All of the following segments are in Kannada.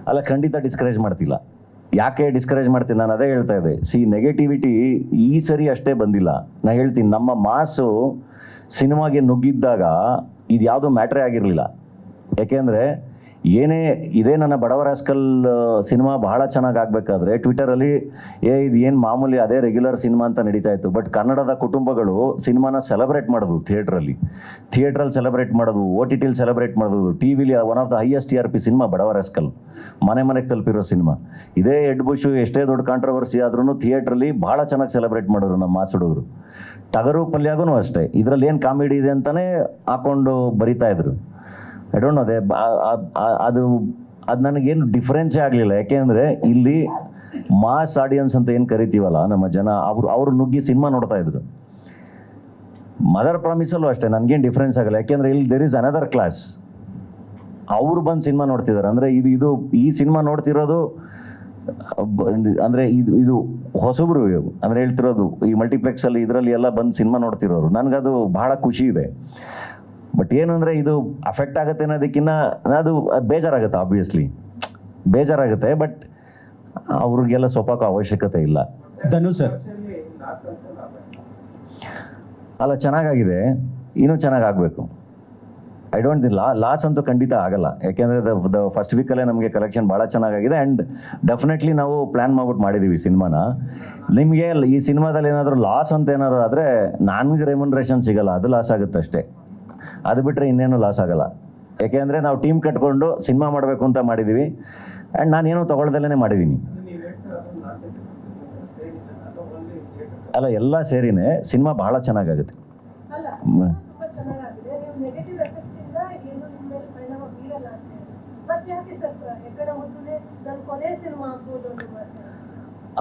ಅಲ್ಲ, ಖಂಡಿತ ಡಿಸ್ಕರೇಜ್ ಮಾಡ್ತಿಲ್ಲ. ಯಾಕೆ ಡಿಸ್ಕರೇಜ್ ಮಾಡ್ತೀನಿ, ನಾನು ಅದೇ ಹೇಳ್ತಾ ಇದ್ದೆ. ನೆಗೆಟಿವಿಟಿ ಈ ಸರಿ ಅಷ್ಟೇ ಬಂದಿಲ್ಲ. ನಾನು ಹೇಳ್ತೀನಿ, ನಮ್ಮ ಮಾಸು ಸಿನಿಮಾಗೆ ನುಗ್ಗಿದ್ದಾಗ ಇದು ಯಾವುದೋ ಮ್ಯಾಟ್ರೇ ಆಗಿರಲಿಲ್ಲ. ಯಾಕೆಂದರೆ ಇದೇ ನನ್ನ ಬಡವರ ರಾಸ್ಕಲ್ ಸಿನಿಮಾ ಬಹಳ ಚೆನ್ನಾಗಿ ಆಗಬೇಕಾದ್ರೆ ಟ್ವಿಟರಲ್ಲಿ ಇದು ಏನು ಮಾಮೂಲಿ ಅದೇ ರೆಗ್ಯುಲರ್ ಸಿನಿಮಾ ಅಂತ ನಡೀತಾ ಇತ್ತು. ಬಟ್ ಕನ್ನಡದ ಕುಟುಂಬಗಳು ಸಿನಿಮಾನ ಸೆಲೆಬ್ರೇಟ್ ಮಾಡೋದು, ಥಿಯೇಟ್ರಲ್ಲಿ ಸೆಲೆಬ್ರೇಟ್ ಮಾಡೋದು, OTT ಸೆಲೆಬ್ರೇಟ್ ಮಾಡೋದು, ಟಿವಿಲಿ one of the highest TRP cinema ಬಡವರ ರಾಸ್ಕಲ್, ಮನೆಗೆ ತಲುಪಿರೋ ಸಿನಿಮಾ. ಇದೇ ಎಡ್ ಬುಷ್ ಎಷ್ಟೇ ದೊಡ್ಡ ಕಾಂಟ್ರವರ್ಸಿ ಆದ್ರೂ ಥಿಯೇಟ್ರಲ್ಲಿ ಭಾಳ ಚೆನ್ನಾಗಿ ಸೆಲೆಬ್ರೇಟ್ ಮಾಡೋರು ನಮ್ಮ ಮಾಸ್ ಹುಡುಗರು. ಟಗರು ಪಲ್ಯಾಗೂ ಅಷ್ಟೇ, ಇದರಲ್ಲಿ ಏನು ಕಾಮಿಡಿ ಇದೆ ಅಂತಲೇ ಹಾಕೊಂಡು ಬರಿತಾ ಇದ್ರು. ಐ ಡೋಂಟ್ ನೋ ಅದು ನನಗೇನು ಡಿಫ್ರೆನ್ಸೇ ಆಗಲಿಲ್ಲ. ಯಾಕೆಂದರೆ ಇಲ್ಲಿ ಮಾಸ್ ಆಡಿಯನ್ಸ್ ಅಂತ ಏನು ಕರಿತೀವಲ್ಲ ನಮ್ಮ ಜನ, ಅವರು ನುಗ್ಗಿ ಸಿನಿಮಾ ನೋಡ್ತಾ ಇದ್ರು. ಮದರ್ ಪ್ರಾಮಿಸಲ್ಲೂ ಅಷ್ಟೇ ನನಗೇನು ಡಿಫ್ರೆನ್ಸ್ ಆಗಲ್ಲ. ಯಾಕೆಂದರೆ ಇಲ್ಲಿ ದೇರ್ ಇಸ್ ಅನದರ್ ಕ್ಲಾಸ್, ಅವರು ಬಂದು ಸಿನಿಮಾ ನೋಡ್ತಿದ್ದಾರೆ. ಅಂದರೆ ಇದು ಈ ಸಿನಿಮಾ ನೋಡ್ತಿರೋದು ಅಂದರೆ ಇದು ಹೊಸಬ್ರು, ಅಂದರೆ ಹೇಳ್ತಿರೋದು ಈ ಮಲ್ಟಿಪ್ಲೆಕ್ಸಲ್ಲಿ ಇದರಲ್ಲಿ ಎಲ್ಲ ಬಂದು ಸಿನಿಮಾ ನೋಡ್ತಿರೋರು. ನನಗದು ಭಾಳ ಖುಷಿ ಇದೆ. ಬಟ್ ಏನು ಅಂದರೆ ಇದು ಅಫೆಕ್ಟ್ ಆಗುತ್ತೆ ಅನ್ನೋದಕ್ಕಿಂತ ಅದು ಬೇಜಾರಾಗುತ್ತೆ, ಆಬ್ವಿಯಸ್ಲಿ ಬೇಜಾರಾಗುತ್ತೆ. ಬಟ್ ಅವ್ರಿಗೆಲ್ಲ ಸೊಪ್ಪಕ್ಕೋ ಅವಶ್ಯಕತೆ ಇಲ್ಲ. ಧನು ಸರ್, ಅಲ್ಲ ಚೆನ್ನಾಗಾಗಿದೆ, ಇನ್ನೂ ಚೆನ್ನಾಗಾಗಬೇಕು. ಐ ಡೋಂಟ್ ಥಿಂಕ್ ಲಾಸ್ ಅಂತೂ ಖಂಡಿತ ಆಗಲ್ಲ. ಯಾಕೆಂದರೆ ದ ಫಸ್ಟ್ ವೀಕಲ್ಲೇ ನಮಗೆ ಕಲೆಕ್ಷನ್ ಭಾಳ ಚೆನ್ನಾಗಿದೆ. ಆ್ಯಂಡ್ ಡೆಫಿನೆಟ್ಲಿ ನಾವು ಪ್ಲ್ಯಾನ್ ಮಾಡ್ಬಿಟ್ಟು ಮಾಡಿದ್ದೀವಿ ಸಿನಿಮಾನ. ನಿಮಗೆ ಈ ಸಿನಿಮಾದಲ್ಲಿ ಏನಾದರೂ ಲಾಸ್ ಅಂತ ಏನಾದ್ರು ಆದರೆ ನನಗೆ ರೆಮ್ಯುನರೇಷನ್ ಸಿಗಲ್ಲ, ಅದು ಲಾಸ್ ಆಗುತ್ತೆ ಅಷ್ಟೇ. ಅದು ಬಿಟ್ಟರೆ ಇನ್ನೇನು ಲಾಸ್ ಆಗಲ್ಲ. ಯಾಕೆಂದರೆ ನಾವು ಟೀಮ್ ಕಟ್ಕೊಂಡು ಸಿನಿಮಾ ಮಾಡಬೇಕು ಅಂತ ಮಾಡಿದ್ದೀವಿ. ಆ್ಯಂಡ್ ನಾನೇನು ತೊಗೊಳ್ದಲ್ಲೇ ಮಾಡಿದ್ದೀನಿ. ಅಲ್ಲ, ಎಲ್ಲ ಸೇರಿನೇ ಸಿನಿಮಾ ಭಾಳ ಚೆನ್ನಾಗಾಗುತ್ತೆ.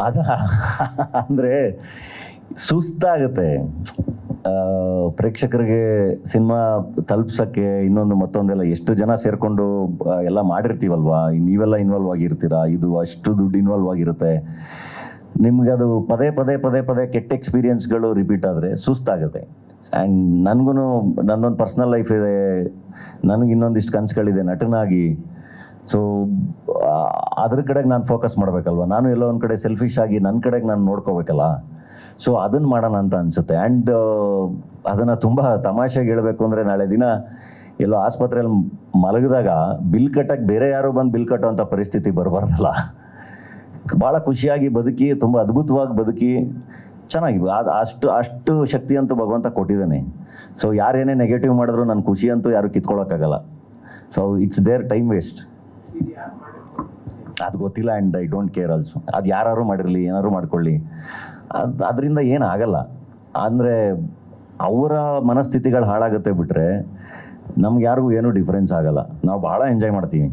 ಅದ ಅಂದರೆ ಸುಸ್ತಾಗುತ್ತೆ ಪ್ರೇಕ್ಷಕರಿಗೆ ಸಿನಿಮಾ ತಲುಪ್ಸೋಕ್ಕೆ. ಇನ್ನೊಂದು ಮತ್ತೊಂದೆಲ್ಲ ಎಷ್ಟು ಜನ ಸೇರಿಕೊಂಡು ಎಲ್ಲ ಮಾಡಿರ್ತೀವಲ್ವಾ, ನೀವೆಲ್ಲ ಇನ್ವಾಲ್ವ್ ಆಗಿರ್ತೀರ. ಇದು ಅಷ್ಟು ದುಡ್ಡು ಇನ್ವಾಲ್ವ್ ಆಗಿರುತ್ತೆ. ನಿಮ್ಗೆ ಅದು ಪದೇ ಪದೇ ಪದೇ ಪದೇ ಕೆಟ್ಟ ಎಕ್ಸ್ಪೀರಿಯನ್ಸ್ಗಳು ರಿಪೀಟ್ ಆದರೆ ಸುಸ್ತಾಗುತ್ತೆ. ಆ್ಯಂಡ್ ನನಗೂ ನನ್ನೊಂದು ಪರ್ಸ್ನಲ್ ಲೈಫ್ ಇದೆ, ನನಗೆ ಇನ್ನೊಂದಿಷ್ಟು ಕನಸುಗಳಿದೆ ನಟನಾಗಿ. ಸೊ ಅದ್ರ ಕಡೆಗೆ ನಾನು ಫೋಕಸ್ ಮಾಡಬೇಕಲ್ವ. ನಾನು ಎಲ್ಲೋ ಒಂದು ಕಡೆ ಸೆಲ್ಫಿಶ್ ಆಗಿ ನನ್ನ ಕಡೆಗೆ ನಾನು ನೋಡ್ಕೋಬೇಕಲ್ಲ. ಸೊ ಅದನ್ನು ಮಾಡೋಣ ಅಂತ ಅನಿಸುತ್ತೆ. ಆ್ಯಂಡ್ ಅದನ್ನು ತುಂಬ ತಮಾಷೆಗೆ ಹೇಳಬೇಕು ಅಂದರೆ, ನಾಳೆ ದಿನ ಎಲ್ಲೋ ಆಸ್ಪತ್ರೆಯಲ್ಲಿ ಮಲಗಿದಾಗ ಬಿಲ್ ಕಟ್ಟಕ್ಕೆ ಬೇರೆ ಯಾರು ಬಂದು ಬಿಲ್ ಕಟ್ಟೋವಂಥ ಪರಿಸ್ಥಿತಿ ಬರಬಾರ್ದಲ್ಲ. ಭಾಳ ಖುಷಿಯಾಗಿ ಬದುಕಿ, ತುಂಬ ಅದ್ಭುತವಾಗಿ ಬದುಕಿ ಚೆನ್ನಾಗಿ ಅಷ್ಟು ಶಕ್ತಿ ಅಂತೂ ಭಗವಂತ ಕೊಟ್ಟಿದ್ದಾನೆ. ಸೊ ಯಾರೇನೇ ನೆಗೆಟಿವ್ ಮಾಡಿದ್ರು ನನ್ನ ಖುಷಿ ಅಂತೂ ಯಾರು ಕಿತ್ಕೊಳ್ಳೋಕ್ಕಾಗಲ್ಲ. So it's their time waste. ಅದು ಗೊತ್ತಿಲ್ಲ. And I don't care also. ಅದು ಯಾರು ಮಾಡಿರಲಿ, ಏನಾದ್ರು ಮಾಡ್ಕೊಳ್ಳಿ, ಅದರಿಂದ ಏನಾಗಲ್ಲ. ಅಂದರೆ ಅವರ ಮನಸ್ಥಿತಿಗಳು ಹಾಳಾಗುತ್ತೆ ಬಿಟ್ಟರೆ ನಮ್ಗೆ ಯಾರಿಗೂ ಏನೂ ಡಿಫ್ರೆನ್ಸ್ ಆಗಲ್ಲ. ನಾವು ಭಾಳ ಎಂಜಾಯ್ ಮಾಡ್ತೀವಿ.